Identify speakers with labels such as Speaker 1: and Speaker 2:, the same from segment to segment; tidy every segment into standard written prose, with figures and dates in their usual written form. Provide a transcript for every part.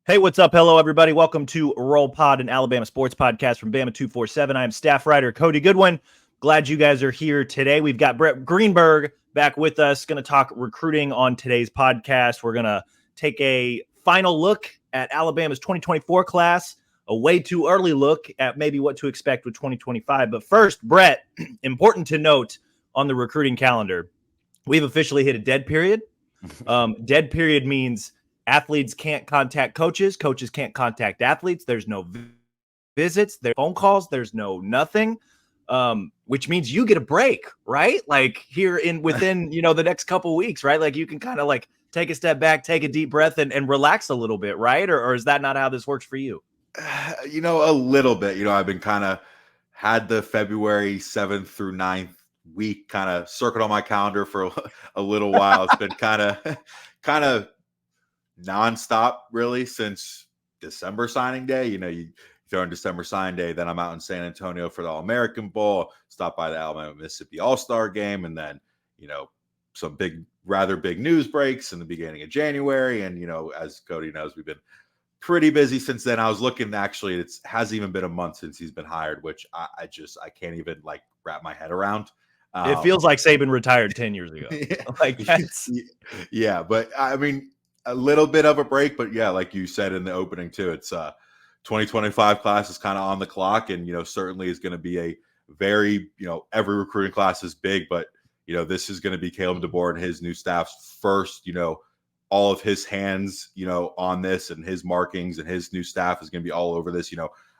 Speaker 1: Hey, what's up? Hello, everybody. Welcome to Roll Pod, an Alabama sports podcast from Bama 247. I am staff writer Cody Goodwin. Glad you guys are here today. We've got Brett Greenberg back with us, going to talk recruiting on today's podcast. We're going to take a final look at Alabama's 2024 class, a way too early look at maybe what to expect with 2025. But first, Brett, important to note on the recruiting calendar, we've officially hit a dead period. Dead period means athletes can't contact coaches. Coaches can't contact athletes. There's no visits. There's phone calls. There's no nothing, which means you get a break, right? Like here within, the next couple of weeks, right? Like you can kind of like take a step back, take a deep breath and relax a little bit, right? Or is that not how this works for you?
Speaker 2: A little bit. I've been kind of had the February 7th through 9th week kind of circled on my calendar for a little while. It's been kind of nonstop really since December signing day. You throw in December signing day, then I'm out in San Antonio for the All-American Bowl, stop by the Alabama Mississippi All-Star game, and then, some rather big news breaks in the beginning of January. And, as Cody knows, we've been pretty busy since then. I was looking, actually, it hasn't even been a month since he's been hired, which I can't even like wrap my head around.
Speaker 1: It feels like Saban retired 10 years ago. Like that's
Speaker 2: yeah, but I mean, a little bit of a break, but yeah, like you said in the opening too, it's 2025 class is kind of on the clock, and certainly is going to be a very every recruiting class is big, but this is going to be Caleb DeBoer and his new staff's first all of his hands on this, and his markings and his new staff is going to be all over this.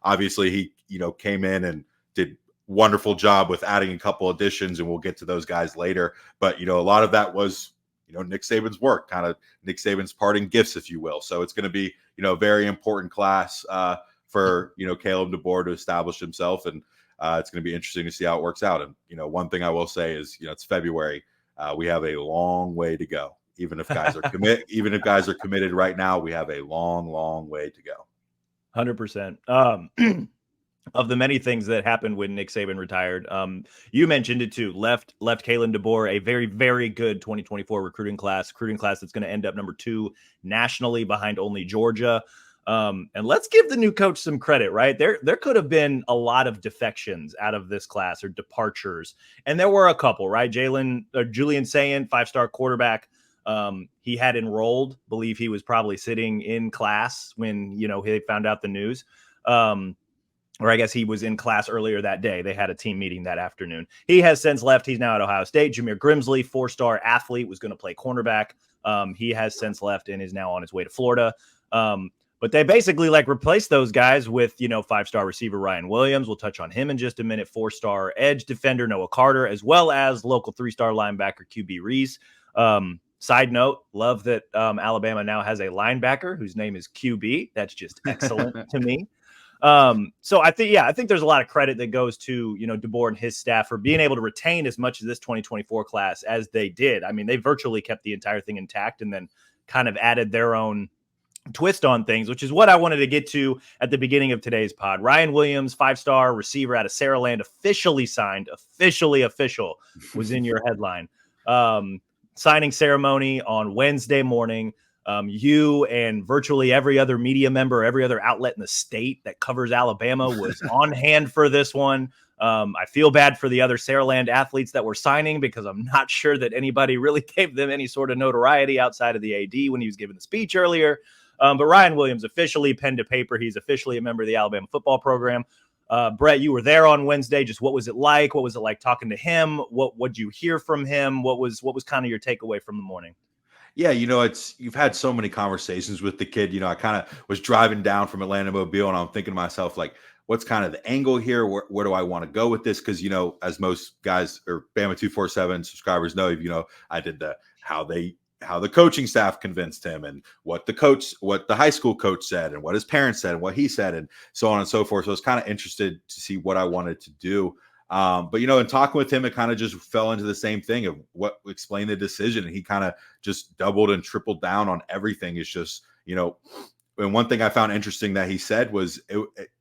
Speaker 2: Obviously he came in and did wonderful job with adding a couple additions, and we'll get to those guys later, but a lot of that was Nick Saban's work, kind of Nick Saban's parting gifts, if you will. So it's going to be a very important class for Caleb DeBoer to establish himself, and it's going to be interesting to see how it works out. And one thing I will say is it's February, we have a long way to go. Even if guys are committed right now, we have a long way to go.
Speaker 1: 100%. Of the many things that happened when Nick Saban retired, you mentioned it too. Left Kalen DeBoer a very, very good 2024 recruiting class that's going to end up number 2 nationally behind only Georgia. And let's give the new coach some credit, right? There could have been a lot of defections out of this class or departures, and there were a couple, right? Julian Sayin, 5-star quarterback. He had enrolled, believe he was probably sitting in class when he found out the news. Or I guess he was in class earlier that day. They had a team meeting that afternoon. He has since left. He's now at Ohio State. Jameer Grimsley, 4-star athlete, was going to play cornerback. He has since left and is now on his way to Florida. But they basically replaced those guys with, 5-star receiver Ryan Williams. We'll touch on him in just a minute. 4-star edge defender Noah Carter, as well as local 3-star linebacker QB Reese. Side note, love that Alabama now has a linebacker whose name is QB. That's just excellent to me. So I think there's a lot of credit that goes to, DeBoer and his staff for being able to retain as much of this 2024 class as they did. I mean, they virtually kept the entire thing intact and then kind of added their own twist on things, which is what I wanted to get to at the beginning of today's pod. Ryan Williams, 5-star receiver out of Saraland, officially signed, official was in your headline. Signing ceremony on Wednesday morning. You and virtually every other media member, every other outlet in the state that covers Alabama was on hand for this one. I feel bad for the other Saraland athletes that were signing because I'm not sure that anybody really gave them any sort of notoriety outside of the AD when he was giving the speech earlier. But Ryan Williams officially pen to paper. He's officially a member of the Alabama football program. Brett, you were there on Wednesday. Just what was it like? What was it like talking to him? What'd you hear from him? What was kind of your takeaway from the morning?
Speaker 2: Yeah, you've had so many conversations with the kid. I kind of was driving down from Atlanta Mobile, and I'm thinking to myself, like, what's kind of the angle here? Where do I want to go with this? Because, as most guys or Bama 247 subscribers know, I did how the coaching staff convinced him, and what the high school coach said, and what his parents said, and what he said, and so on and so forth. So I was kind of interested to see what I wanted to do. But in talking with him, it kind of just fell into the same thing of what explained the decision. And he kind of just doubled and tripled down on everything. It's just, and one thing I found interesting that he said was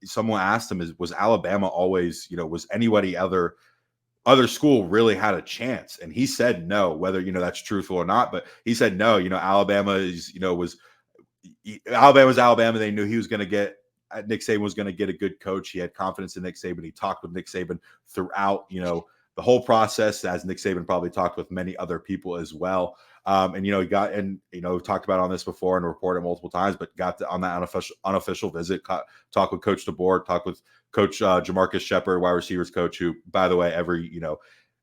Speaker 2: someone asked him, was Alabama always, was anybody other school really had a chance? And he said no, whether, that's truthful or not, but he said no, Alabama is, Alabama was Alabama. They knew he was going to get Nick Saban was going to get a good coach. He had confidence in Nick Saban. He talked with Nick Saban throughout, the whole process, as Nick Saban probably talked with many other people as well. And he got, and talked about on this before and reported multiple times, but got on that unofficial visit, talk with Coach DeBoer, talk with Coach Jamarcus Shepard, wide receivers coach, who, by the way, every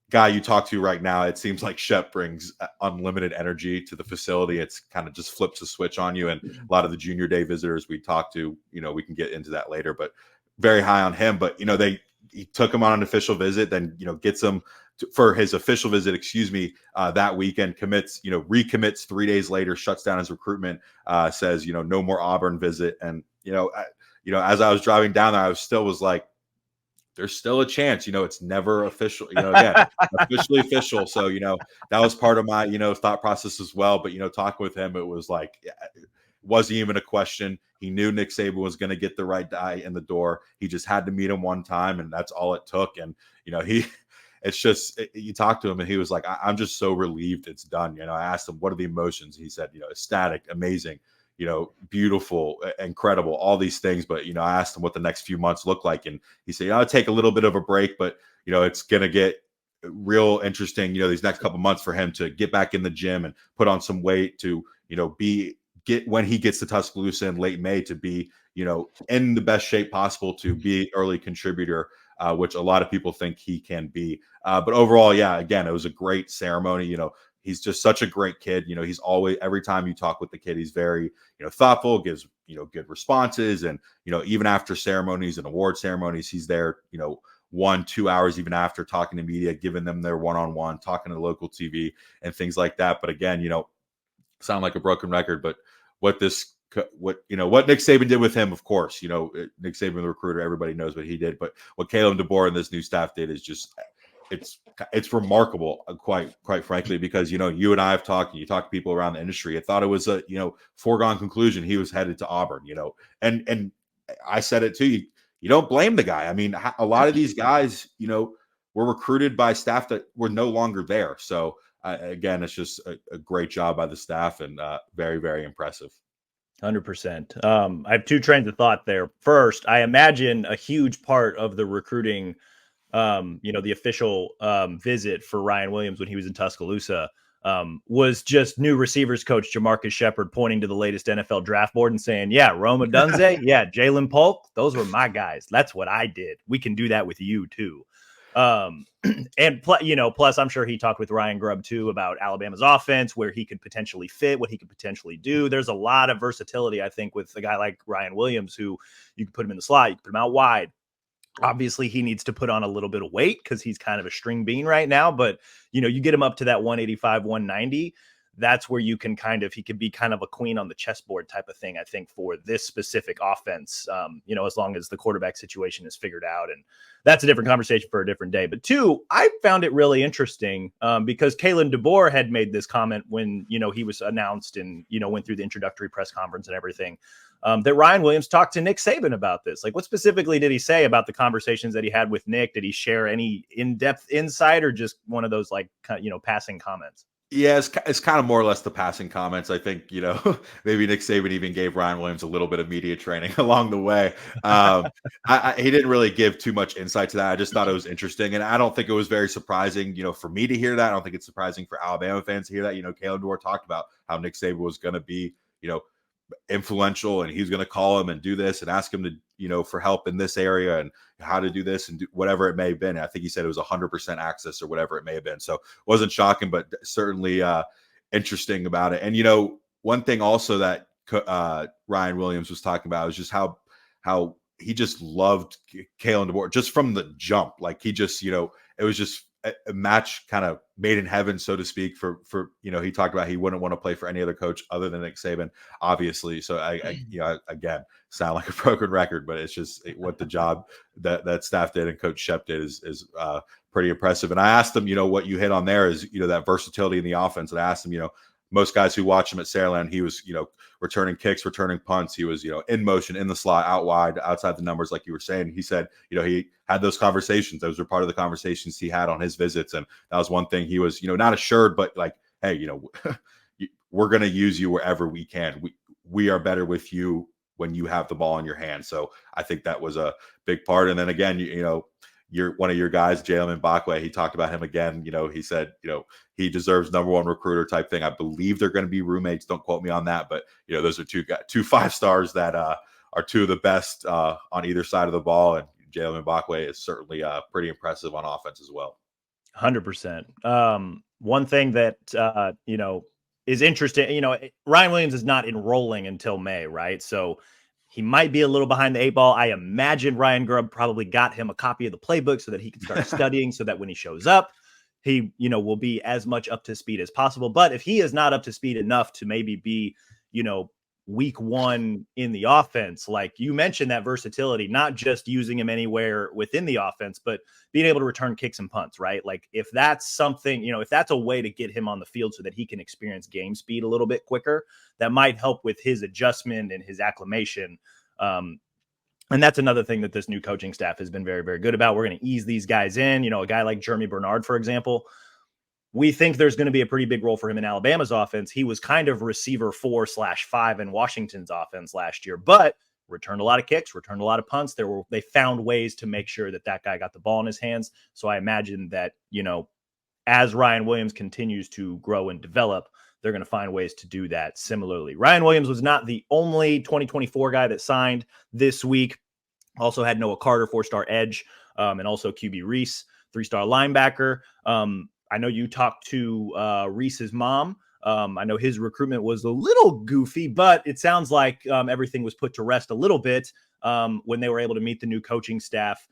Speaker 2: guy you talk to right now, it seems like Shep brings unlimited energy to the facility. It's kind of just flips a switch on you. And a lot of the junior day visitors we talked to, we can get into that later, but very high on him. But he took him on an official visit, then gets him for his official visit, that weekend, recommits 3 days later, shuts down his recruitment, says no more Auburn visit. And as I was driving down there, I was like, there's still a chance, it's never official, again, officially official. So, that was part of my, thought process as well. But, talking with him, it was like, it wasn't even a question. He knew Nick Saban was going to get the right guy in the door. He just had to meet him one time, and that's all it took. And, it's just, you talk to him and he was like, I'm just so relieved it's done. I asked him, what are the emotions? He said, ecstatic, amazing, beautiful, incredible, all these things. But, I asked him what the next few months look like. And he said, I'll take a little bit of a break, but, it's going to get real interesting, these next couple months for him to get back in the gym and put on some weight to, when he gets to Tuscaloosa in late May to be, in the best shape possible to be an early contributor, which a lot of people think he can be. But overall, yeah, again, it was a great ceremony. He's just such a great kid. He's always, every time you talk with the kid, he's very, thoughtful, gives, good responses. And, even after ceremonies and award ceremonies, he's there, 1-2 hours, even after, talking to media, giving them their one-on-one, talking to local TV and things like that. But again, sound like a broken record, but what Nick Saban did with him, of course, Nick Saban, the recruiter, everybody knows what he did, but what Caleb DeBoer and this new staff did is just, it's remarkable, quite frankly, because, you and I have talked, and you talk to people around the industry. I thought it was a, foregone conclusion he was headed to Auburn, and I said it too. You don't blame the guy. I mean, a lot of these guys, were recruited by staff that were no longer there. So again, it's just a great job by the staff, and very, very impressive.
Speaker 1: 100%. I have two trains of thought there. First, I imagine a huge part of the recruiting, the official visit for Ryan Williams when he was in Tuscaloosa, was just new receivers coach Jamarcus Shepard pointing to the latest NFL draft board and saying, yeah, Rome Odunze, yeah, Jalen Polk, those were my guys. That's what I did. We can do that with you too. And plus I'm sure he talked with Ryan Grubb too about Alabama's offense, where he could potentially fit, what he could potentially do. There's a lot of versatility, I think, with a guy like Ryan Williams, who you can put him in the slot, you can put him out wide. Obviously, he needs to put on a little bit of weight because he's kind of a string bean right now. But, you get him up to that 185, 190. That's where you can he could be kind of a queen on the chessboard type of thing, I think, for this specific offense, as long as the quarterback situation is figured out. And that's a different conversation for a different day. But two, I found it really interesting because Kalen DeBoer had made this comment when, he was announced and, went through the introductory press conference and everything, that Ryan Williams talked to Nick Saban about this. Like, what specifically did he say about the conversations that he had with Nick? Did he share any in-depth insight, or just one of those passing comments?
Speaker 2: Yeah, it's kind of more or less the passing comments. I think, maybe Nick Saban even gave Ryan Williams a little bit of media training along the way. He didn't really give too much insight to that. I just thought it was interesting. And I don't think it was very surprising, for me to hear that. I don't think it's surprising for Alabama fans to hear that. Caleb DeBoer talked about how Nick Saban was going to be, influential, and he's going to call him and do this and ask him to, for help in this area and how to do this and do whatever it may have been. I think he said it was 100% access or whatever it may have been. So it wasn't shocking, but certainly interesting about it. And, one thing also that Ryan Williams was talking about was just how he just loved Kalen DeBoer just from the jump. Like, he just, it was just a match kind of made in heaven, so to speak, for he talked about he wouldn't want to play for any other coach other than Nick Saban, obviously. So I again, sound like a broken record, but it's just what the job that staff did and Coach Shep did is pretty impressive. And I asked him, what you hit on there is, that versatility in the offense. And I asked him, most guys who watch him at Saraland, he was, returning kicks, returning punts. He was, in motion, in the slot, out wide, outside the numbers, like you were saying. He said, he had those conversations. Those were part of the conversations he had on his visits. And that was one thing he was, not assured, but like, hey, we're going to use you wherever we can. we are better with you when you have the ball in your hand. So I think that was a big part. And then again, you're one of your guys, Jalen Mbakwe, he talked about him again. He said, he deserves #1 recruiter type thing. I believe they're going to be roommates. Don't quote me on that, but those are two 5-stars that are two of the best on either side of the ball. And Jalen Mbakwe is certainly pretty impressive on offense as well.
Speaker 1: 100%. One thing that is interesting, Ryan Williams is not enrolling until May, right? So he might be a little behind the 8 ball. I imagine Ryan Grubb probably got him a copy of the playbook so that he can start studying, so that when he shows up, he will be as much up to speed as possible. But if he is not up to speed enough to maybe be week 1 in the offense, like you mentioned, that versatility, not just using him anywhere within the offense, but being able to return kicks and punts, right? Like if that's something, if that's a way to get him on the field so that he can experience game speed a little bit quicker, that might help with his adjustment and his acclimation. And that's another thing that this new coaching staff has been very, very good about. We're going to ease these guys in. A guy like Jeremy Bernard, for example, we think there's going to be a pretty big role for him in Alabama's offense. He was kind of receiver 4/5 in Washington's offense last year, but returned a lot of kicks, returned a lot of punts. They found ways to make sure that guy got the ball in his hands. So I imagine that, as Ryan Williams continues to grow and develop, they're going to find ways to do that similarly. Ryan Williams was not the only 2024 guy that signed this week. Also had Noah Carter, 4-star edge, and also QB Reese, 3-star linebacker. I know you talked to Reese's mom. I know his recruitment was a little goofy, but it sounds like everything was put to rest a little bit when they were able to meet the new coaching staff.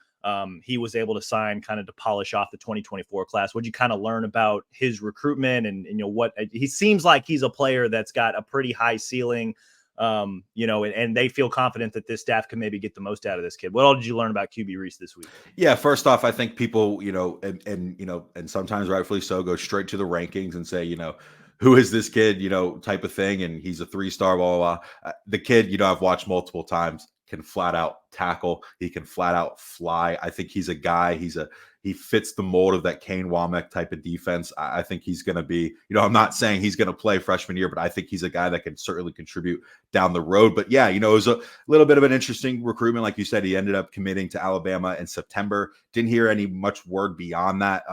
Speaker 1: He was able to sign kind of to polish off the 2024 class. What'd you kind of learn about his recruitment and what he seems like? He's a player that's got a pretty high ceiling, and they feel confident that this staff can maybe get the most out of this kid. What all did you learn about QB Reese this week?
Speaker 2: Yeah, first off, I think people, and sometimes rightfully so, go straight to the rankings and say, who is this kid, type of thing. And he's a 3-star, blah, blah, blah. The kid, I've watched multiple times, can flat out tackle. He can flat out fly. I think he's a guy. He fits the mold of that Kane Womack type of defense. I think he's going to be, I'm not saying he's going to play freshman year, but I think he's a guy that can certainly contribute down the road. But yeah, it was a little bit of an interesting recruitment. Like you said, he ended up committing to Alabama in September. Didn't hear any much word beyond that.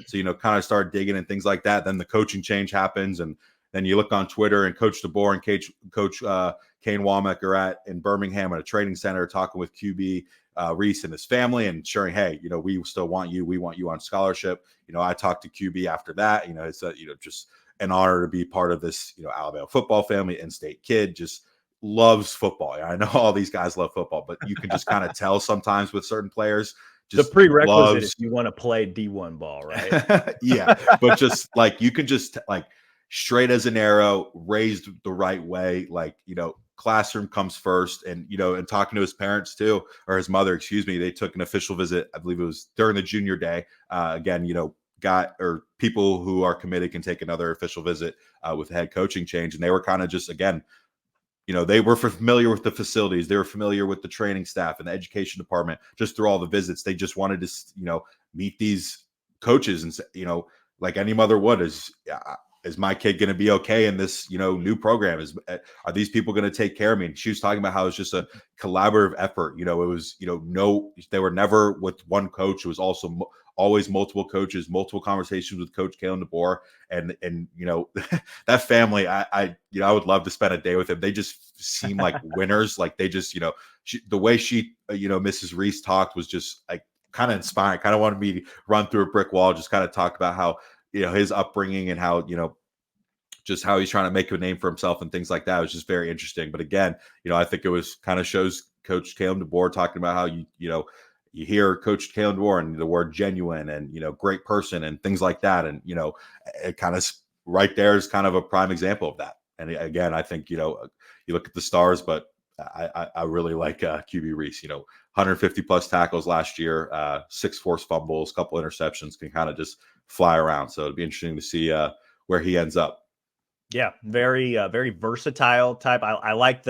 Speaker 2: So, kind of started digging and things like that. Then the coaching change happens. And then you look on Twitter and Coach DeBoer and Coach Kane Womack are in Birmingham at a training center talking with QB Reese and his family and sharing, hey, we still want you. We want you on scholarship. I talked to QB after that. It's just an honor to be part of this, Alabama football family, in-state kid, just loves football. I know all these guys love football, but you can just kind of tell sometimes with certain players. Just
Speaker 1: the prerequisite if you want to play D1 ball, right?
Speaker 2: Yeah, but just like you can just like straight as an arrow, raised the right way, classroom comes first. And and talking to his parents too, or his mother, excuse me, they took an official visit. I believe it was during the junior day. Again, people who are committed can take another official visit with the head coaching change, and they were kind of just again, they were familiar with the facilities, they were familiar with the training staff and the education department. Just through all the visits, they just wanted to meet these coaches and like any mother would, is my kid going to be okay in this, new program? Are these people going to take care of me? And she was talking about how it's just a collaborative effort. It was, they were never with one coach. It was also always multiple coaches, multiple conversations with Coach Kalen DeBoer, and that family. I would love to spend a day with them. They just seem like winners. Like they just, the way she, Mrs. Reese talked was just like kind of inspiring. Kind of wanted me to run through a brick wall. Just kind of talk about how, his upbringing and how, just how he's trying to make a name for himself and things like that. It was just very interesting. But again, I think it was kind of shows Coach Kalen DeBoer talking about how you hear Coach Kalen DeBoer and the word genuine and, great person and things like that. And, it kind of right there is kind of a prime example of that. And again, I think, you look at the stars, but I really like QB Reese, 150 plus tackles last year, 6 forced fumbles, couple interceptions, can kind of just fly around. So it'd be interesting to see where he ends up.
Speaker 1: Yeah, very, very versatile type. I like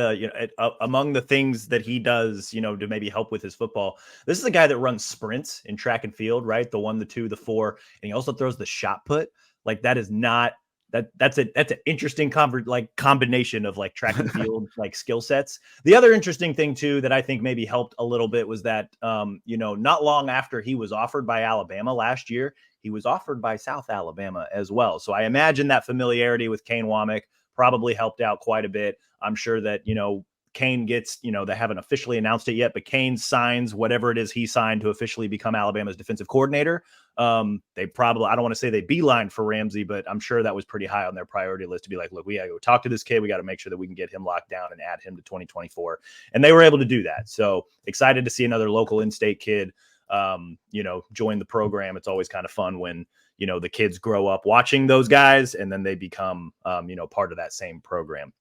Speaker 1: among the things that he does, to maybe help with his football. This is a guy that runs sprints in track and field, right? The 1, the 2, the 4, and he also throws the shot put. Like that is not That's an interesting combination of like track and field like skill sets. The other interesting thing too that I think maybe helped a little bit was that not long after he was offered by Alabama last year, he was offered by South Alabama as well. So I imagine that familiarity with Kane Womack probably helped out quite a bit. I'm sure that Kane gets, they haven't officially announced it yet, but Kane signs whatever it is he signed to officially become Alabama's defensive coordinator. They probably, I don't want to say they beelined for Ramsey, but I'm sure that was pretty high on their priority list to be like, look, we got to go talk to this kid. We got to make sure that we can get him locked down and add him to 2024. And they were able to do that. So excited to see another local in-state kid, join the program. It's always kind of fun when, the kids grow up watching those guys and then they become, part of that same program.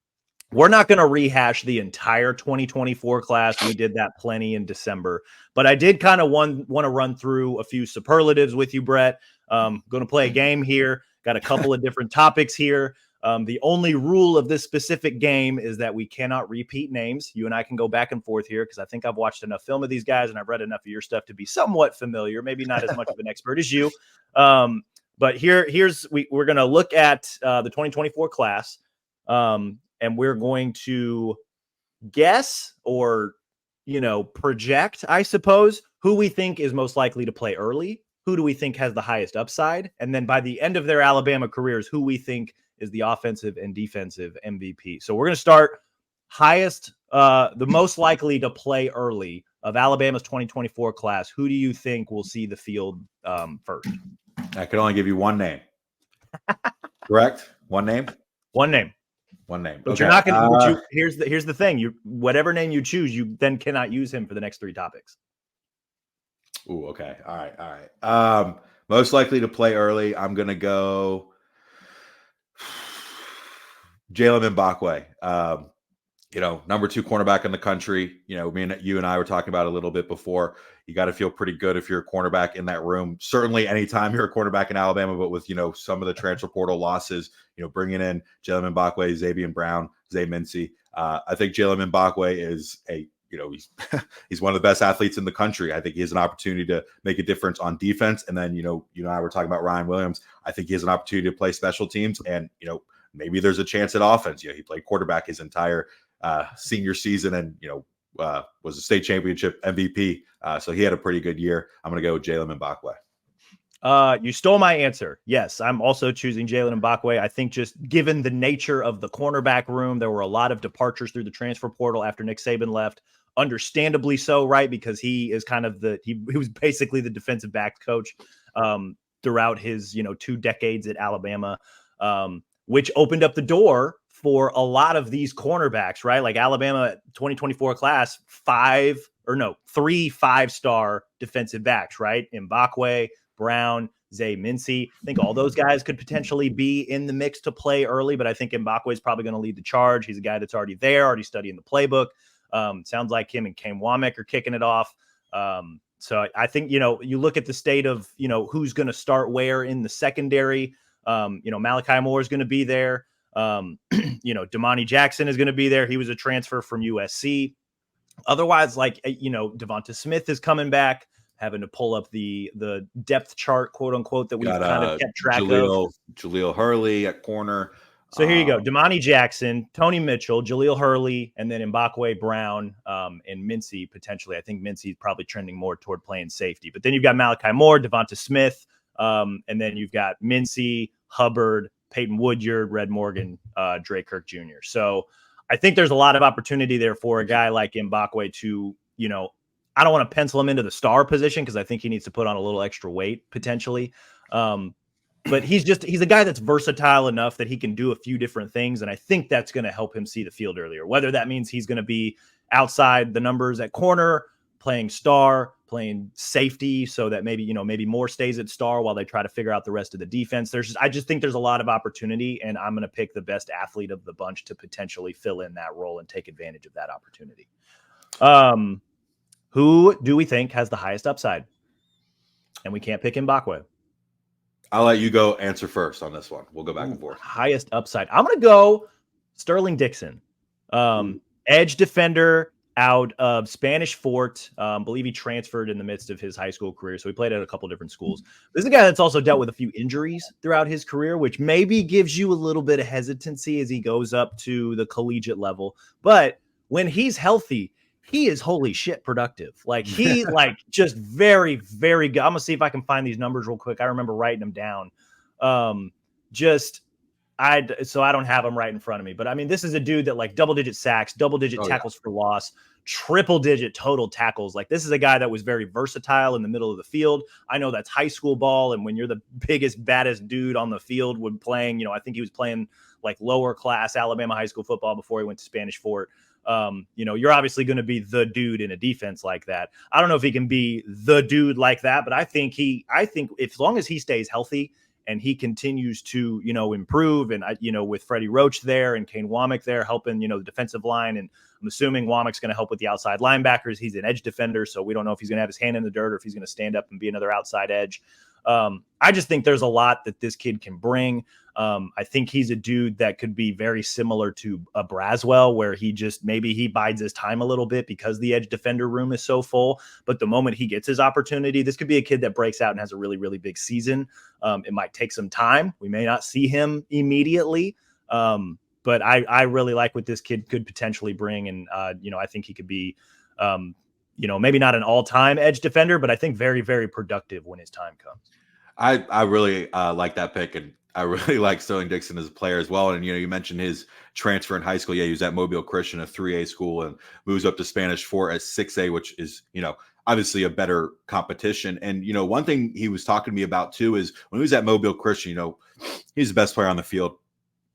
Speaker 1: We're not going to rehash the entire 2024 class. We did that plenty in December, but I did kind of want to run through a few superlatives with you, Brett. Going to play a game here. Got a couple of different topics here. The only rule of this specific game is that we cannot repeat names. You and I can go back and forth here because I think I've watched enough film of these guys and I've read enough of your stuff to be somewhat familiar, maybe not as much of an expert as you. But we're going to look at the 2024 class. And we're going to guess or, project, I suppose, who we think is most likely to play early. Who do we think has the highest upside? And then by the end of their Alabama careers, who we think is the offensive and defensive MVP. So we're going to start the most likely to play early of Alabama's 2024 class. Who do you think will see the field first?
Speaker 2: I can only give you one name. Correct? One name?
Speaker 1: One name.
Speaker 2: One name.
Speaker 1: But
Speaker 2: okay.
Speaker 1: You're not going to. Here's the thing. Whatever name you choose, you then cannot use him for the next three topics.
Speaker 2: Ooh, okay. All right. Most likely to play early. I'm going to go Jalen Mbakwe. Number 2 cornerback in the country. You and I were talking about it a little bit before. You got to feel pretty good if you're a cornerback in that room. Certainly anytime you're a cornerback in Alabama, but with, some of the transfer portal losses, bringing in Jalen Mbakwe, Xavier Brown, Zay Mincy. I think Jalen Mbakwe is he's one of the best athletes in the country. I think he has an opportunity to make a difference on defense. And then, you and I were talking about Ryan Williams. I think he has an opportunity to play special teams and, maybe there's a chance at offense. He played quarterback his entire senior season and, was a state championship MVP. So he had a pretty good year. I'm going to go with Jalen Mbakwe.
Speaker 1: You stole my answer. Yes, I'm also choosing Jalen Mbakwe. I think just given the nature of the cornerback room, there were a lot of departures through the transfer portal after Nick Saban left. Understandably so, right? Because he is kind of he was basically the defensive backs coach throughout his 2 decades at Alabama, which opened up the door for a lot of these cornerbacks, right? Like Alabama 2024 class, 3 5-star defensive backs, right? Mbakwe, Brown, Zay Mincy. I think all those guys could potentially be in the mix to play early, but I think Mbakwe is probably going to lead the charge. He's a guy that's already there, already studying the playbook. Sounds like him and Kane Womack are kicking it off. So I think, you look at the state of, who's going to start where in the secondary. Malachi Moore is going to be there. Damani Jackson is going to be there. He was a transfer from USC. Otherwise, Devonta Smith is coming back, having to pull up the depth chart, quote unquote, that we've kind of kept track of.
Speaker 2: Jaleel Hurley at corner.
Speaker 1: So here you go. Damani Jackson, Tony Mitchell, Jaleel Hurley, and then Mbakwe, Brown, and Mincy potentially. I think Mincy's probably trending more toward playing safety. But then you've got Malachi Moore, Devonta Smith, and then you've got Mincy, Hubbard, Peyton Woodyard, Red Morgan, Dre Kirk Jr. So I think there's a lot of opportunity there for a guy like Mbakwe to, I don't want to pencil him into the star position because I think he needs to put on a little extra weight potentially. But he's a guy that's versatile enough that he can do a few different things. And I think that's going to help him see the field earlier, whether that means he's going to be outside the numbers at corner, playing star, playing safety so that maybe more stays at star while they try to figure out the rest of the defense. I just think there's a lot of opportunity, and I'm going to pick the best athlete of the bunch to potentially fill in that role and take advantage of that opportunity. Who do we think has the highest upside? And we can't pick Mbakwe.
Speaker 2: I'll let you go answer first on this one. We'll go back and forth.
Speaker 1: Highest upside. I'm going to go Sterling Dixon. Edge defender, out of Spanish Fort. Believe he transferred in the midst of his high school career, so he played at a couple different schools. This is a guy that's also dealt with a few injuries throughout his career, which maybe gives you a little bit of hesitancy as he goes up to the collegiate level. But when he's healthy, he is holy shit productive. Like he just very, very good. I'm gonna see if I can find these numbers real quick. I remember writing them down. Just so I don't have them right in front of me, but I mean, this is a dude that like double-digit sacks, double-digit tackles for loss, triple-digit total tackles. Like this is a guy that was very versatile in the middle of the field. I know that's high school ball, and when you're the biggest, baddest dude on the field when playing, I think he was playing like lower class Alabama high school football before he went to Spanish Fort. You're obviously going to be the dude in a defense like that. I don't know if he can be the dude like that, but I think as long as he stays healthy and he continues to, improve, and, with Freddie Roach there and Kane Womack there helping, the defensive line. And I'm assuming Womack's going to help with the outside linebackers. He's an edge defender, so we don't know if he's going to have his hand in the dirt or if he's going to stand up and be another outside edge. I just think there's a lot that this kid can bring. I think he's a dude that could be very similar to a Braswell, where maybe he bides his time a little bit because the edge defender room is so full. But the moment he gets his opportunity, this could be a kid that breaks out and has a really, really big season. It might take some time. We may not see him immediately. But I really like what this kid could potentially bring. And, I think he could be, maybe not an all-time edge defender, but I think very, very productive when his time comes.
Speaker 2: I really like that pick, and I really like Sterling Dixon as a player as well. And, you mentioned his transfer in high school. Yeah, he was at Mobile Christian, a 3A school, and moves up to Spanish Fort as 6A, which is, obviously a better competition. And, one thing he was talking to me about too is when he was at Mobile Christian, he's the best player on the field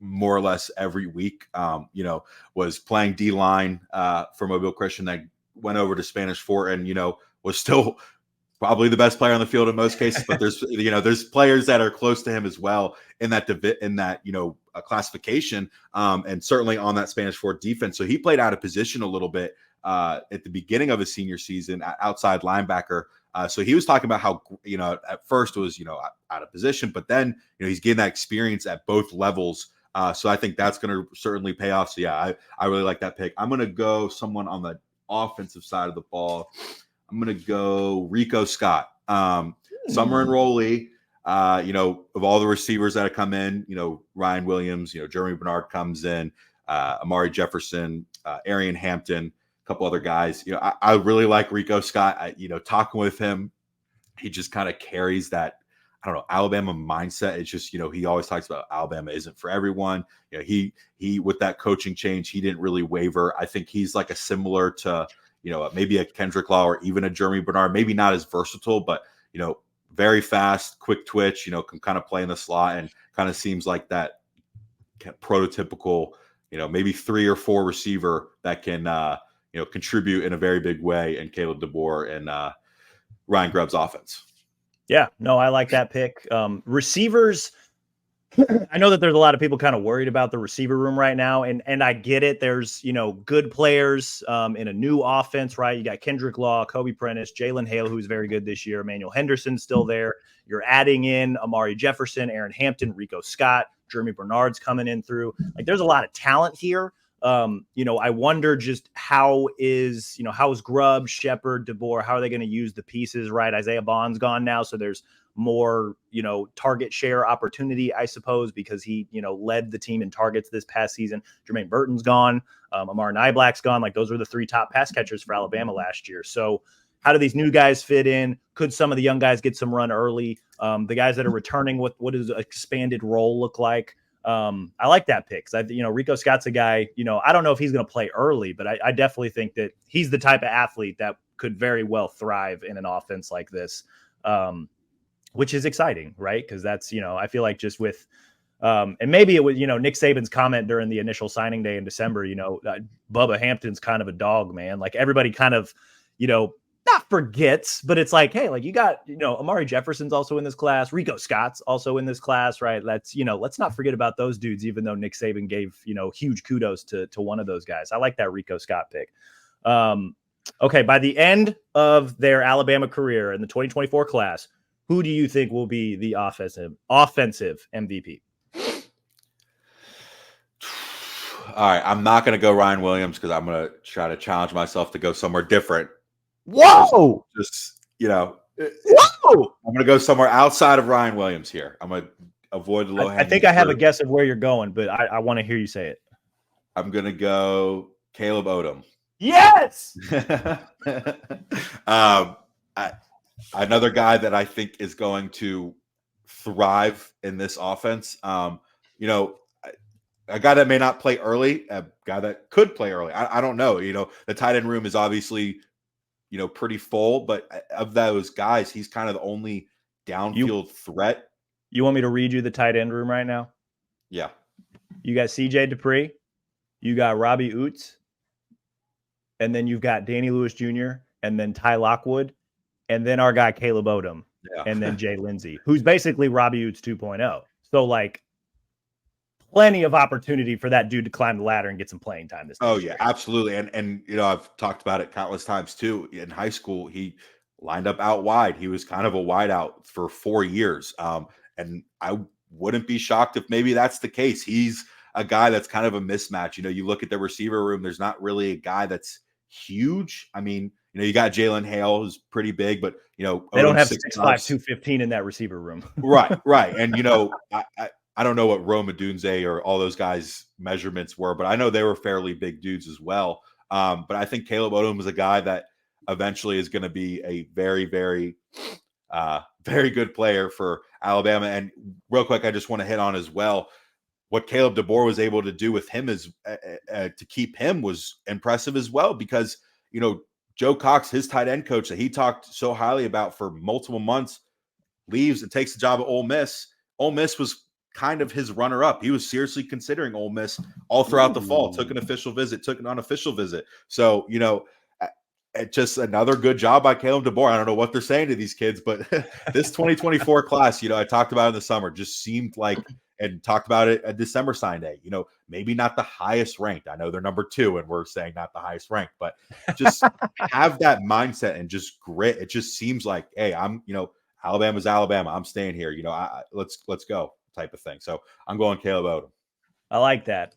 Speaker 2: more or less every week. Was playing D-line for Mobile Christian, that went over to Spanish Fort and, was still probably the best player on the field in most cases, but there's players that are close to him as well in that classification, and certainly on that Spanish Fort defense. So he played out of position a little bit at the beginning of his senior season, outside linebacker. So he was talking about how, at first it was, out of position, but then, he's getting that experience at both levels. So I think that's going to certainly pay off. So yeah, I really like that pick. I'm going to go someone on the offensive side of the ball. I'm going to go Rico Scott, summer enrollee. Of all the receivers that have come in, Ryan Williams, Jeremy Bernard comes in, Amari Jefferson, Arian Hampton, a couple other guys. I really like Rico Scott. Talking with him, he just kind of carries that, I don't know, Alabama mindset. It's just, he always talks about Alabama isn't for everyone. He with that coaching change, he didn't really waver. I think he's like a similar to, maybe a Kendrick Law or even a Jeremy Bernard, maybe not as versatile, but, very fast, quick twitch, can kind of play in the slot and kind of seems like that prototypical, maybe 3 or 4 receiver that can, contribute in a very big way in Caleb DeBoer and Ryan Grubb's offense.
Speaker 1: Yeah, no, I like that pick. Receivers, I know that there's a lot of people kind of worried about the receiver room right now, and I get it. There's, good players in a new offense, right? You got Kendrick Law, Kobe Prentice, Jalen Hale, who's very good this year. Emmanuel Henderson's still there. You're adding in Amari Jefferson, Aaron Hampton, Rico Scott, Jeremy Bernard's coming in through. Like, there's a lot of talent here. I wonder just how is Grubb, Shepard, DeBoer, how are they going to use the pieces, right? Isaiah Bond's gone now, so there's more, target share opportunity, I suppose, because he, led the team in targets this past season. Jermaine Burton's gone. Amar Niblack's gone. Like, those are the 3 top pass catchers for Alabama last year. So how do these new guys fit in? Could some of the young guys get some run early? The guys that are returning, what does an expanded role look like? I like that pick because Rico Scott's a guy, I don't know if he's going to play early, but I definitely think that he's the type of athlete that could very well thrive in an offense like this, which is exciting, right? Because that's, I feel like just with, and maybe it was, Nick Saban's comment during the initial signing day in December, Bubba Hampton's kind of a dog, man. Like, everybody kind of, not forgets, but it's like, hey, like, you got, Amari Jefferson's also in this class. Rico Scott's also in this class, right? Let's not forget about those dudes, even though Nick Saban gave, huge kudos to one of those guys. I like that Rico Scott pick. Okay. By the end of their Alabama career in the 2024 class, who do you think will be the offensive MVP?
Speaker 2: All right, I'm not going to go Ryan Williams because I'm going to try to challenge myself to go somewhere different.
Speaker 1: Whoa!
Speaker 2: Just you know,
Speaker 1: Whoa!
Speaker 2: I'm going to go somewhere outside of Ryan Williams here. I'm going to avoid the low hanging.
Speaker 1: I think I have a guess of where you're going, but I want to hear you say it.
Speaker 2: I'm going to go Caleb Odom.
Speaker 1: Yes.
Speaker 2: Another guy that I think is going to thrive in this offense. You know, a guy that may not play early, a guy that could play early. I don't know. You know, the tight end room is obviously, you know, pretty full, but of those guys, he's kind of the only downfield threat.
Speaker 1: You want me to read you the tight end room right now?
Speaker 2: Yeah.
Speaker 1: You got CJ Dupree, you got Robbie Oots, and then you've got Danny Lewis Jr., and then Ty Lockwood, and then our guy Caleb Odom, and then Jay Lindsey, who's basically Robbie Oots 2.0. So, like, plenty of opportunity for that dude to climb the ladder and get some playing time this
Speaker 2: year. Yeah, absolutely. And you know, I've talked about it countless times too. In high school, he lined up out wide. He was kind of a wide out for 4 years. And I wouldn't be shocked if maybe that's the case. He's a guy that's kind of a mismatch. You know, you look at the receiver room, there's not really a guy that's huge. I mean, you know, you got Jalen Hale, who's pretty big, but, you know,
Speaker 1: they don't have 6'5", 215 in that receiver room.
Speaker 2: Right. And, you know, I don't know what Rome Odunze or all those guys' measurements were, but I know they were fairly big dudes as well. But I think Caleb Odom is a guy that eventually is going to be a very, very, very good player for Alabama. And real quick, I just want to hit on as well what Caleb DeBoer was able to do with him is to keep him was impressive as well, because, you know, Joe Cox, his tight end coach that he talked so highly about for multiple months, leaves and takes the job at Ole Miss. Ole Miss was kind of his runner-up. He was seriously considering Ole Miss all throughout the fall, took an official visit, took an unofficial visit. So, you know, just another good job by Caleb DeBoer. I don't know what they're saying to these kids, but this 2024 class, you know, I talked about in the summer, just seemed like, and talked about it at December sign day, you know, maybe not the highest ranked. I know they're number 2 and we're saying not the highest ranked, but just have that mindset and just grit. It just seems like, hey, I'm, you know, Alabama's Alabama. I'm staying here. You know, let's go type of thing. So I'm going Caleb Odom.
Speaker 1: I like that.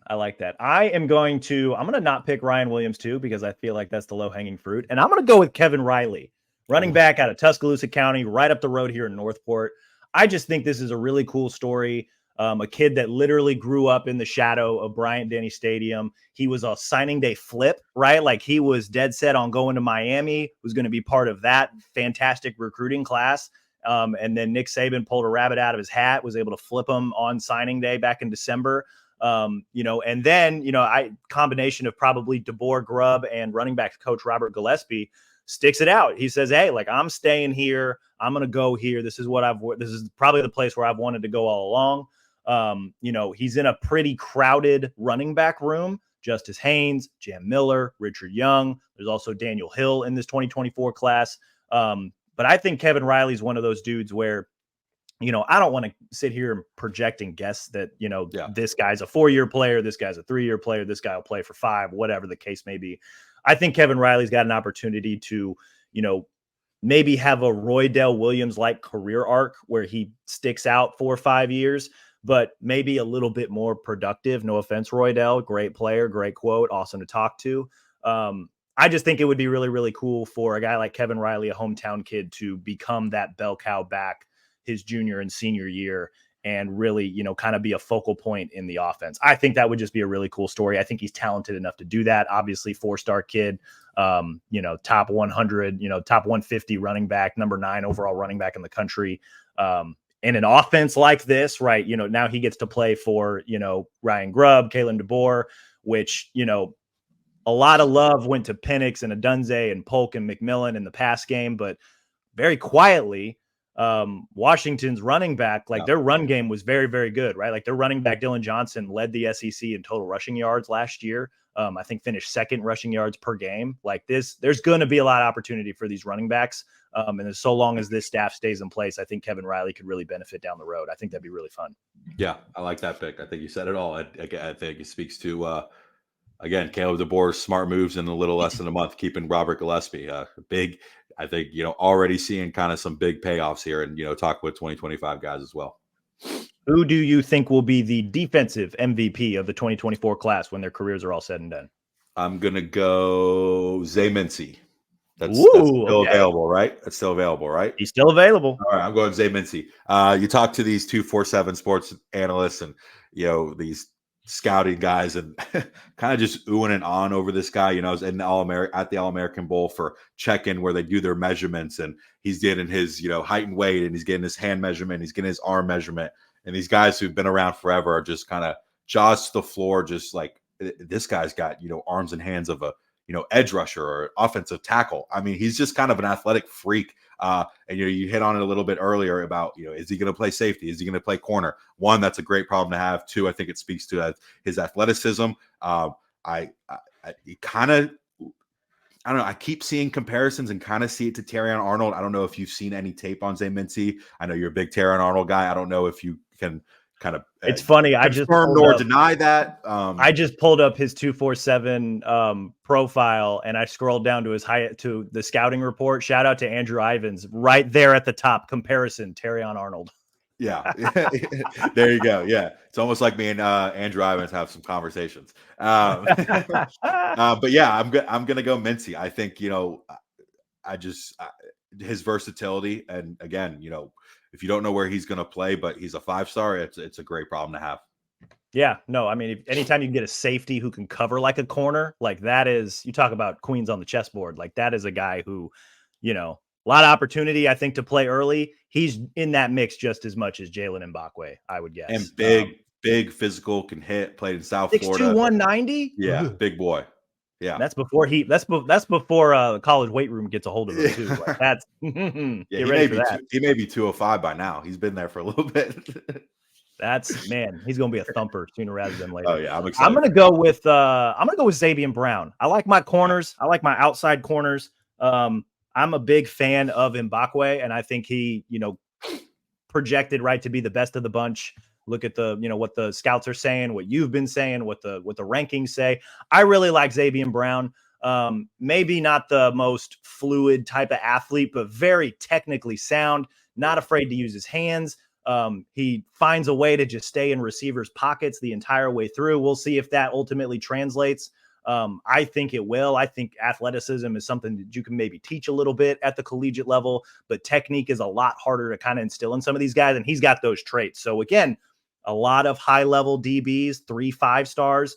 Speaker 1: I'm going to not pick Ryan Williams too, because I feel like that's the low hanging fruit. And I'm going to go with Kevin Riley, running back out of Tuscaloosa County, right up the road here in Northport. I just think this is a really cool story. A kid that literally grew up in the shadow of Bryant-Denny Stadium. He was a signing day flip, right? Like, he was dead set on going to Miami, was going to be part of that fantastic recruiting class. And then Nick Saban pulled a rabbit out of his hat, was able to flip him on signing day back in December. You know, and then, you know, combination of probably DeBoer, Grubb, and running backs coach Robert Gillespie sticks it out. He says, hey, like, I'm staying here. I'm going to go here. This is probably the place where I've wanted to go all along. You know, he's in a pretty crowded running back room. Justice Haynes, Jam Miller, Richard Young. There's also Daniel Hill in this 2024 class. But I think Kevin Riley's one of those dudes where, you know, I don't want to sit here and project and guess that, you know, this guy's a 4-year player, this guy's a 3-year player, this guy will play for 5, whatever the case may be. I think Kevin Riley's got an opportunity to, you know, maybe have a Roydell Williams-like career arc where he sticks out 4 or 5 years, but maybe a little bit more productive. No offense, Roydell, great player, great quote, awesome to talk to. I just think it would be really, really cool for a guy like Kevin Riley, a hometown kid, to become that bell cow back his junior and senior year and really, you know, kind of be a focal point in the offense. I think that would just be a really cool story. I think he's talented enough to do that. Obviously, 4-star kid, you know, top 100, you know, top 150 running back, number 9 overall running back in the country. In an offense like this, right, you know, now he gets to play for, you know, Ryan Grubb, Kalen DeBoer, which, you know, a lot of love went to Penix and Adunze and Polk and McMillan in the pass game, but very quietly, Washington's running back, like, their run game was very, very good, right? Like, their running back, Dylan Johnson, led the SEC in total rushing yards last year. I think finished 2nd rushing yards per game. Like, there's going to be a lot of opportunity for these running backs. And so long as this staff stays in place, I think Kevin Riley could really benefit down the road. I think that'd be really fun.
Speaker 2: Yeah, I like that pick. I think you said it all. I think it speaks to, again, Caleb DeBoer's smart moves in a little less than a month, keeping Robert Gillespie big. I think, you know, already seeing kind of some big payoffs here, and, you know, talk with 2025 guys as well.
Speaker 1: Who do you think will be the defensive MVP of the 2024 class when their careers are all said and done?
Speaker 2: I'm gonna go Zay Mincy. That's
Speaker 1: Ooh,
Speaker 2: still
Speaker 1: okay.
Speaker 2: available, right? That's still available, right?
Speaker 1: He's still available.
Speaker 2: All right, I'm going Zay Mincy. You talk to these 247 sports analysts and these scouting guys and kind of just oohing and on over this guy. I was in the at the All American Bowl for check-in where they do their measurements, and he's getting his height and weight, and he's getting his hand measurement, he's getting his arm measurement, and these guys who've been around forever are just kind of jaws to the floor, just like this guy's got arms and hands of a edge rusher or offensive tackle. I mean, he's just kind of an athletic freak. And you hit on it a little bit earlier about is he going to play safety? Is he going to play corner? One, that's a great problem to have. Two, I think it speaks to his athleticism. I kind of I don't know. I keep seeing comparisons and kind of see it to Terrion Arnold. I don't know if you've seen any tape on Zay Mincy. I know you're a big Terrion Arnold guy. I don't know if you can kind of
Speaker 1: it's funny. I just
Speaker 2: confirm nor deny that.
Speaker 1: I just pulled up his 247 profile and I scrolled down to to the scouting report. Shout out to Andrew Ivins right there at the top. Comparison Terrion Arnold.
Speaker 2: Yeah, there you go. Yeah, it's almost like me and Andrew Ivins have some conversations. But yeah, I'm gonna go Mincy. I think his versatility, and again, if you don't know where he's gonna play, but he's a 5-star, it's a great problem to have.
Speaker 1: Yeah, no, I mean, anytime you can get a safety who can cover like a corner, like that is, you talk about queens on the chessboard. Like that is a guy who, a lot of opportunity, I think, to play early. He's in that mix just as much as Jalen Mbakwe, I would guess.
Speaker 2: And big physical, can hit, played in South
Speaker 1: 6'2",
Speaker 2: Florida.
Speaker 1: 190?
Speaker 2: Yeah, big boy. Yeah.
Speaker 1: That's before the college weight room gets a hold of him too. Like that's
Speaker 2: get ready for that. He may be 205 by now. He's been there for a little bit.
Speaker 1: He's gonna be a thumper sooner rather than later.
Speaker 2: Oh yeah, I'm excited.
Speaker 1: I'm gonna go with Xavier Brown. I like my corners. I like my outside corners. I'm a big fan of Mbakwe, and I think he, projected right to be the best of the bunch. Look at what the scouts are saying, what you've been saying, what the rankings say. I really like Xavier Brown. Maybe not the most fluid type of athlete, but very technically sound, not afraid to use his hands. He finds a way to just stay in receivers' pockets the entire way through. We'll see if that ultimately translates. I think it will. I think athleticism is something that you can maybe teach a little bit at the collegiate level, but technique is a lot harder to kind of instill in some of these guys, and he's got those traits. So again, a lot of high-level DBs, 3-5 stars,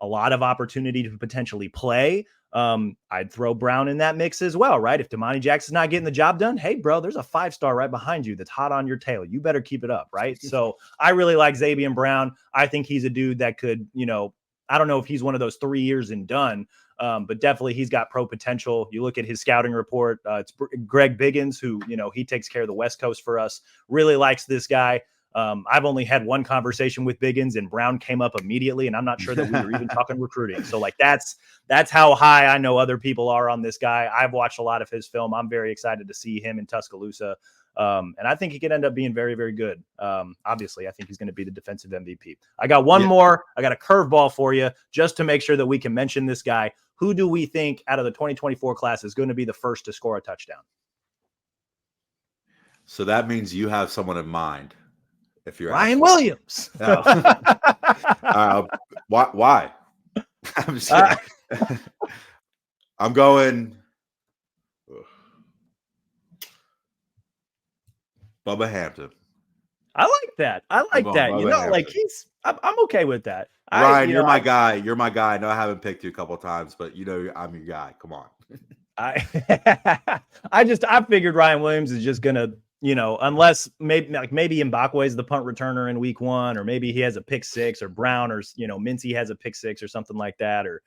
Speaker 1: a lot of opportunity to potentially play. I'd throw Brown in that mix as well, right? If Damani Jackson's not getting the job done, hey, bro, there's a 5-star right behind you that's hot on your tail. You better keep it up, right? So I really like Xavier Brown. I think he's a dude that could, I don't know if he's one of those 3 years and done, but definitely he's got pro potential. You look at his scouting report. It's Greg Biggins, who, he takes care of the West Coast for us, really likes this guy. I've only had one conversation with Biggins, and Brown came up immediately, and I'm not sure that we were even talking recruiting. So like that's how high I know other people are on this guy. I've watched a lot of his film. I'm very excited to see him in Tuscaloosa. And I think he could end up being very, very good. Obviously, I think he's going to be the defensive MVP. I got one more. I got a curveball for you just to make sure that we can mention this guy. Who do we think out of the 2024 class is going to be the first to score a touchdown?
Speaker 2: So that means you have someone in mind. If you're
Speaker 1: Ryan Williams.
Speaker 2: Why? I'm just kidding. I'm going Bubba Hampton.
Speaker 1: I like that. Bubba Hampton. I'm okay with that.
Speaker 2: Ryan, you're my guy. You're my guy. I know I haven't picked you a couple of times, but I'm your guy. Come on.
Speaker 1: I figured Ryan Williams is just gonna, unless maybe Mbakwe is the punt returner in week 1, or maybe he has a pick 6, or Brown, or Mincy has a pick 6 or something like that, or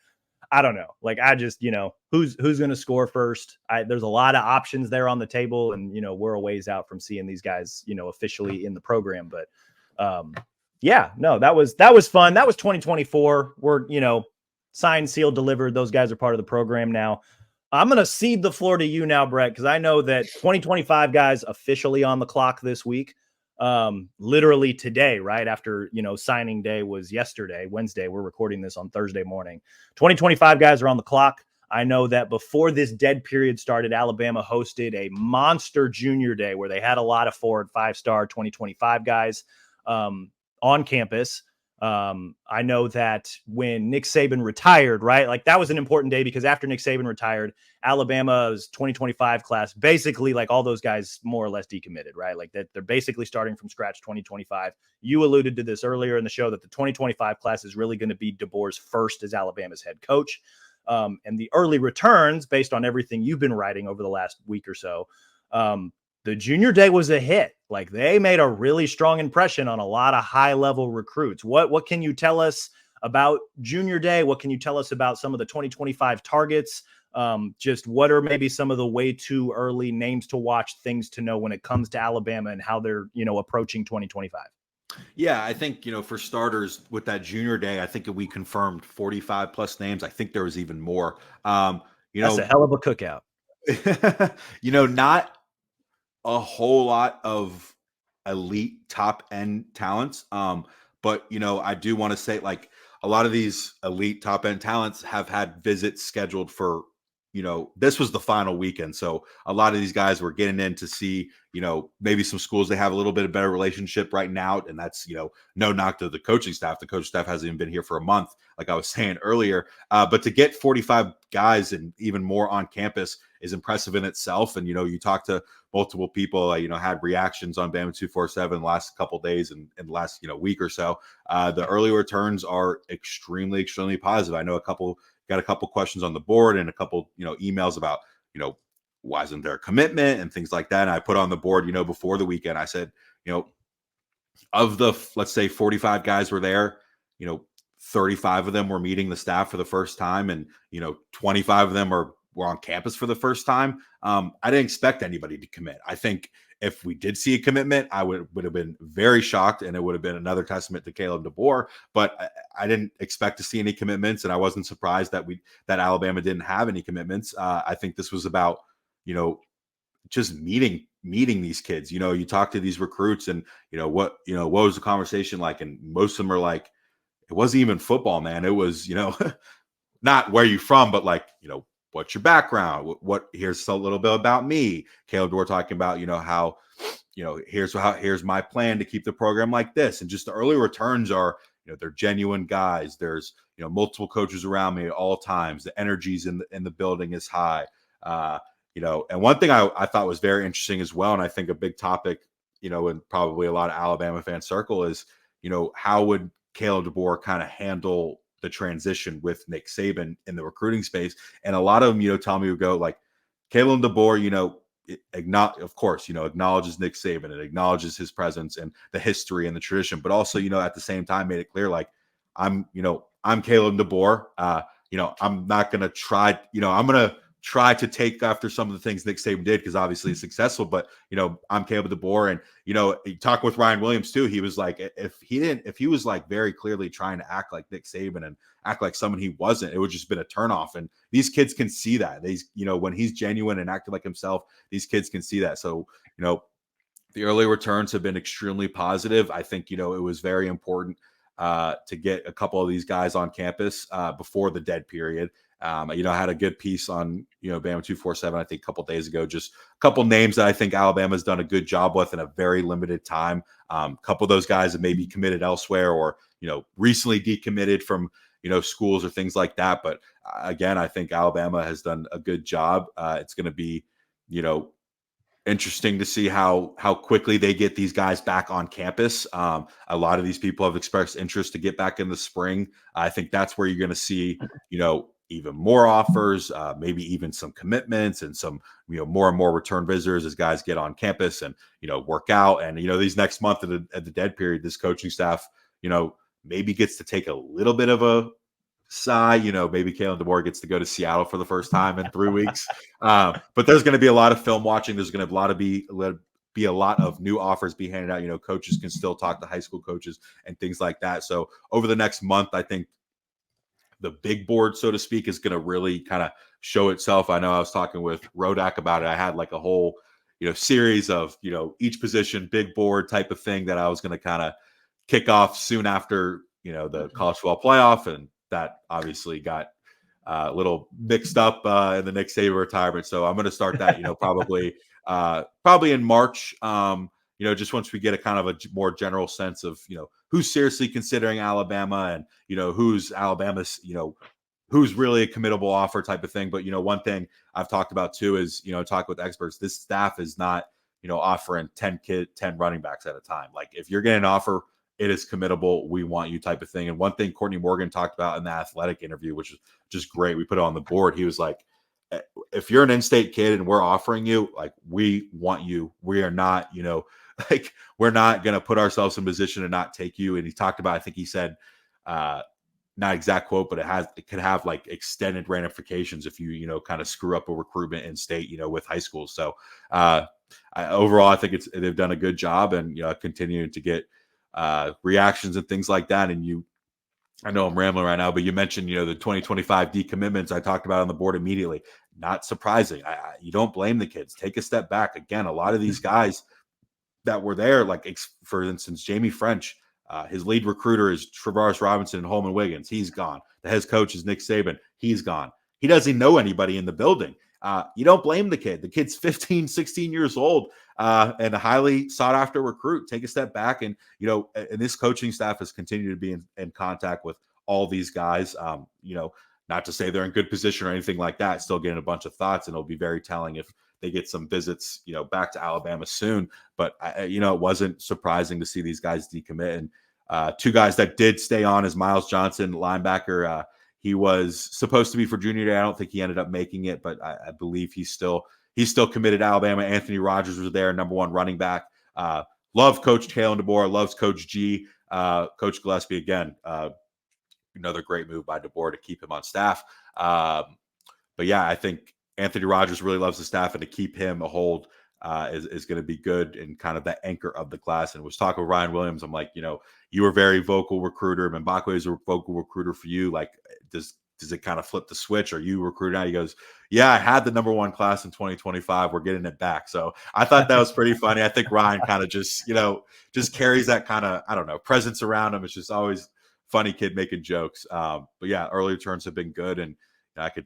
Speaker 1: I don't know. Like I just, who's going to score first? There's a lot of options there on the table, and we're a ways out from seeing these guys, officially in the program. But that was fun. That was 2024. We're signed, sealed, delivered. Those guys are part of the program now. I'm going to cede the floor to you now, Brett, because I know that 2025 guys officially on the clock this week. Literally today, right after, signing day was yesterday, Wednesday. We're recording this on Thursday morning. 2025 guys are on the clock. I know that before this dead period started, Alabama hosted a monster junior day where they had a lot of 4- and 5-star 2025 guys. on campus. I know that when Nick Saban retired, right, like that was an important day because after Nick Saban retired, Alabama's 2025 class, basically like all those guys more or less decommitted, right? Like that they're basically starting from scratch 2025. You alluded to this earlier in the show that the 2025 class is really going to be DeBoer's first as Alabama's head coach. And the early returns, based on everything you've been writing over the last week or so, the junior day was a hit. Like they made a really strong impression on a lot of high level recruits. What can you tell us about junior day? What can you tell us about some of the 2025 targets? Just what are maybe some of the way too early names to watch, things to know when it comes to Alabama and how they're, approaching 2025?
Speaker 2: Yeah, I think, for starters, with that junior day, I think we confirmed 45 plus names. I think there was even more.
Speaker 1: That's a hell of a cookout.
Speaker 2: Not a whole lot of elite top end talents. But I do want to say, like, a lot of these elite top end talents have had visits scheduled for, this was the final weekend. So a lot of these guys were getting in to see, maybe some schools they have a little bit of better relationship right now. And that's, no knock to the coaching staff. The coaching staff hasn't even been here for a month, like I was saying earlier. But to get 45 guys and even more on campus is impressive in itself. And, you talk to multiple people, had reactions on Bama 247 the last couple of days and the last, week or so. The early returns are extremely, extremely positive. I know got a couple questions on the board and a couple, emails about, why isn't there a commitment and things like that. And I put on the board, before the weekend, I said, of the, let's say 45 guys were there, 35 of them were meeting the staff for the first time. And, 25 of them were on campus for the first time. I didn't expect anybody to commit. I think if we did see a commitment, I would have been very shocked, and it would have been another testament to Caleb DeBoer. But I didn't expect to see any commitments, and I wasn't surprised that Alabama didn't have any commitments. I think this was about, just meeting these kids. You talk to these recruits, and what was the conversation like? And most of them are like, it wasn't even football, man. It was, not where you from, but like, what's your background? Here's a little bit about me. Caleb DeBoer talking about, how, here's my plan to keep the program like this. And just the early returns are, they're genuine guys. There's, multiple coaches around me at all times. The energies in the building is high. And one thing I thought was very interesting as well, and I think a big topic, and probably a lot of Alabama fan circle is, how would Caleb DeBoer kind of handle the transition with Nick Saban in the recruiting space? And a lot of them, tell me, would go like, Caleb DeBoer, of course, acknowledges Nick Saban and acknowledges his presence and the history and the tradition, but also, at the same time made it clear, like, I'm Caleb DeBoer. I'm not going to try, I'm going to try to take after some of the things Nick Saban did, because obviously it's successful, but I'm Caleb DeBoer. And talking with Ryan Williams too, he was like, if he was like very clearly trying to act like Nick Saban and act like someone he wasn't, it would just been a turnoff. And these kids can see that. When he's genuine and acting like himself, these kids can see that. So the early returns have been extremely positive. I think it was very important to get a couple of these guys on campus before the dead period. I had a good piece on, Bama 247, I think a couple of days ago, just a couple names that I think Alabama's done a good job with in a very limited time. A couple of those guys have maybe committed elsewhere or, recently decommitted from, schools or things like that. But again, I think Alabama has done a good job. It's going to be, interesting to see how quickly they get these guys back on campus. A lot of these people have expressed interest to get back in the spring. I think that's where you're going to see, even more offers, maybe even some commitments and some, more and more return visitors as guys get on campus and, work out. And, these next month at the dead period, this coaching staff, maybe gets to take a little bit of a sigh. Maybe Caleb DeBoer gets to go to Seattle for the first time in 3 weeks. But there's going to be a lot of film watching. There's going to be a lot of new offers be handed out. Coaches can still talk to high school coaches and things like that. So over the next month, I think the big board, so to speak, is going to really kind of show itself. I know I was talking with Rodak about it. I had like a whole, series of, each position, big board type of thing that I was going to kind of kick off soon after, the college football playoff. And that obviously got a little mixed up in the Nick Saban retirement. So I'm going to start that, probably in March. just once we get a kind of a more general sense of, who's seriously considering Alabama and, who's Alabama's, who's really a committable offer type of thing. But, one thing I've talked about too is, talk with experts, this staff is not, offering 10 running backs at a time. Like if you're getting an offer, it is committable. We want you type of thing. And one thing Courtney Morgan talked about in the athletic interview, which is just great. We put it on the board. He was like, if you're an in-state kid and we're offering you, like, we want you. We are not, like, we're not going to put ourselves in position to not take you. And he talked about, I think he said, not exact quote, but it could have like extended ramifications if you, kind of screw up a recruitment in state, with high schools. So overall, I think they've done a good job and, continuing to get reactions and things like that. And I know I'm rambling right now, but you mentioned, the 2025 decommitments I talked about on the board immediately. Not surprising. You don't blame the kids. Take a step back. Again, a lot of these guys that were there, like for instance, Jamie French, his lead recruiter is Travaris Robinson and Holman Wiggins. He's gone. The head coach is Nick Saban. He's gone. He doesn't know anybody in the building. You don't blame the kid. The kid's 15, 16 years old and a highly sought after recruit. Take a step back. And, and this coaching staff has continued to be in contact with all these guys. Not to say they're in good position or anything like that, still getting a bunch of thoughts. And it'll be very telling if they get some visits, back to Alabama soon. But, it wasn't surprising to see these guys decommit. And two guys that did stay on is Miles Johnson, linebacker. He was supposed to be for junior day. I don't think he ended up making it, but I believe he's still committed to Alabama. Anthony Rogers was there, number one running back. Love Coach Kalen DeBoer, loves Coach G. Coach Gillespie, again, another great move by DeBoer to keep him on staff. But yeah, I think Anthony Rogers really loves the staff, and to keep him a hold is going to be good and kind of the anchor of the class. And was talking with Ryan Williams. I'm like, you were a very vocal recruiter. Mbakwe is a vocal recruiter for you. Like, does it kind of flip the switch? Are you recruiting now? He goes, yeah, I had the number one class in 2025. We're getting it back. So I thought that was pretty funny. I think Ryan kind of just carries that kind of, I don't know, presence around him. It's just always funny kid making jokes. But yeah, early returns have been good. And I could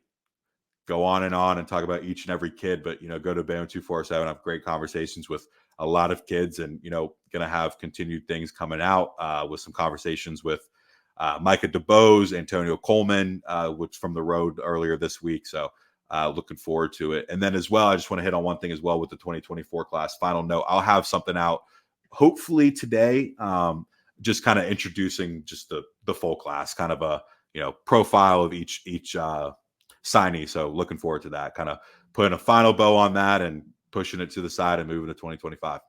Speaker 2: go on and talk about each and every kid, but, go to Bama 247, have great conversations with a lot of kids, and, going to have continued things coming out with some conversations with Micah DeBose, Antonio Coleman, which from the road earlier this week. So looking forward to it. And then as well, I just want to hit on one thing as well with the 2024 class. Final note, I'll have something out hopefully today, just kind of introducing just the full class, kind of a, profile of each signee. So looking forward to that, kind of putting a final bow on that and pushing it to the side and moving to 2025.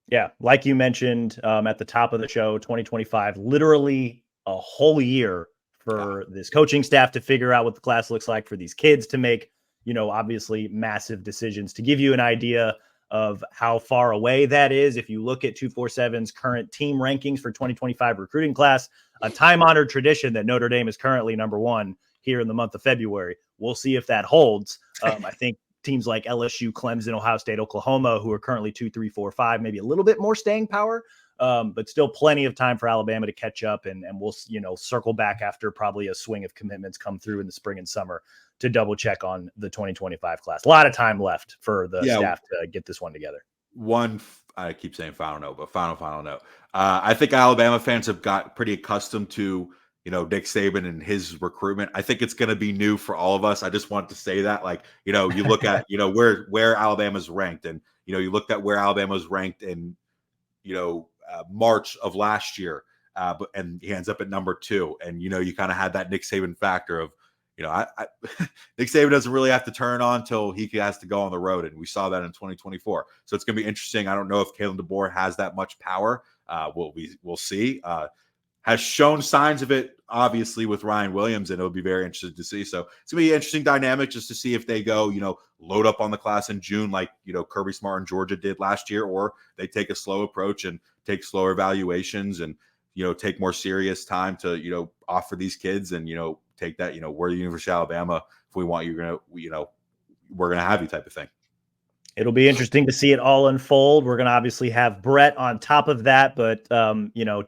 Speaker 1: Yeah. Like you mentioned at the top of the show, 2025, literally a whole year for this coaching staff to figure out what the class looks like, for these kids to make, obviously massive decisions. To give you an idea of how far away that is, if you look at 247's current team rankings for 2025 recruiting class, a time-honored tradition that Notre Dame is currently number one here in the month of February. We'll see if that holds. I think teams like LSU, Clemson, Ohio State, Oklahoma, who are currently 2, 3, 4, 5, maybe a little bit more staying power, but still plenty of time for Alabama to catch up. And we'll, circle back after probably a swing of commitments come through in the spring and summer to double check on the 2025 class. A lot of time left for the staff to get this one together.
Speaker 2: I keep saying final note, but final note. I think Alabama fans have got pretty accustomed to, Nick Saban and his recruitment. I think it's going to be new for all of us. I just wanted to say that, like, you look at, where Alabama's ranked, and, you looked at where Alabama's ranked in, March of last year, and he ends up at number 2. And, you kind of had that Nick Saban factor of, Nick Saban doesn't really have to turn on until he has to go on the road. And we saw that in 2024. So it's going to be interesting. I don't know if Kalen DeBoer has that much power. We'll see. Has shown signs of it, obviously, with Ryan Williams, and it'll be very interesting to see. So it's going to be an interesting dynamic just to see if they go, load up on the class in June like, Kirby Smart and Georgia did last year, or they take a slow approach and take slower evaluations and, take more serious time to, offer these kids and, take that, we're the University of Alabama. If we want you, we're going to have you type of thing.
Speaker 1: It'll be interesting to see it all unfold. We're going to obviously have Brett on top of that, but,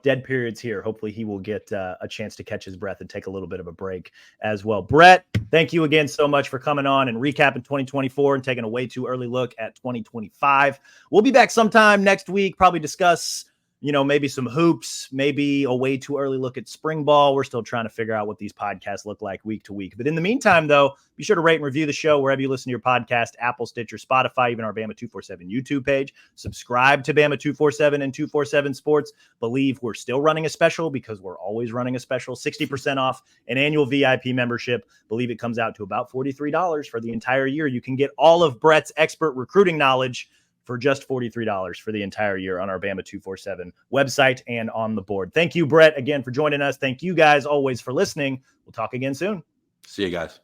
Speaker 1: dead periods here. Hopefully he will get a chance to catch his breath and take a little bit of a break as well. Brett, thank you again so much for coming on and recapping 2024 and taking a way too early look at 2025. We'll be back sometime next week, probably discuss maybe some hoops, maybe a way too early look at spring ball. We're still trying to figure out what these podcasts look like week to week. But in the meantime, though, be sure to rate and review the show wherever you listen to your podcast, Apple, Stitcher, Spotify, even our Bama 247 YouTube page. Subscribe to Bama 247 and 247 Sports. Believe we're still running a special because we're always running a special, 60% off an annual VIP membership. Believe it comes out to about $43 for the entire year. You can get all of Brett's expert recruiting knowledge for just $43 for the entire year on our Bama 247 website and on the board. Thank you, Brett, again for joining us. Thank you guys always for listening. We'll talk again soon.
Speaker 2: See you guys.